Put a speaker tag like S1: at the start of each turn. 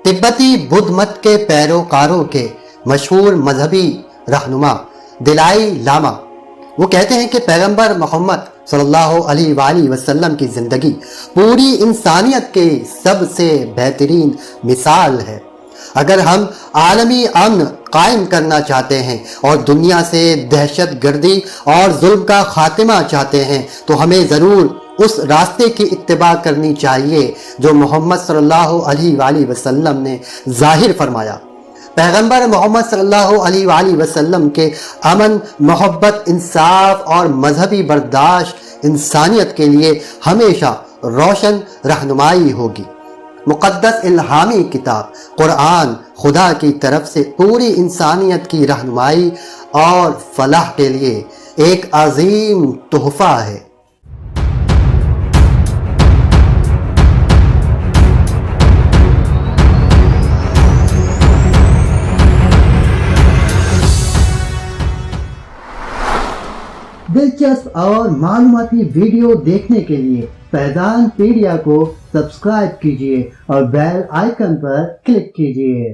S1: तिब्बती बुद्ध मत के पैरोकारों के मशहूर मजहबी रहनुमा दलाई लामा वो कहते हैं कि पैगंबर मोहम्मद सल्लल्लाहु अलैहि वसल्लम की ज़िंदगी पूरी इंसानियत की सबसे बेहतरीन मिसाल है। अगर हम आलमी अमन कायम करना चाहते हैं और दुनिया से दहशत गर्दी और जुल्म का खात्मा चाहते हैं तो हमें ज़रूर उस रास्ते की इत्तिबा करनी चाहिए जो मोहम्मद सल्लल्लाहु अलैहि वसल्लम ने ज़ाहिर फरमाया। पैगंबर मोहम्मद सल्लल्लाहु अलैहि वसल्लम के अमन, मोहब्बत, इंसाफ और मजहबी बर्दाश्त इंसानियत के लिए हमेशा रोशन रहनुमाई होगी। मुक़द्दस इल्हामी किताब कुरान खुदा की तरफ से पूरी इंसानियत की रहनुमाई और फलाह के लिए एक अजीम तोहफ़ा है। दिलचस्प और मालूमाती वीडियो देखने के लिए फैज़ान पीडिया को सब्सक्राइब कीजिए और बेल आइकन पर क्लिक कीजिए।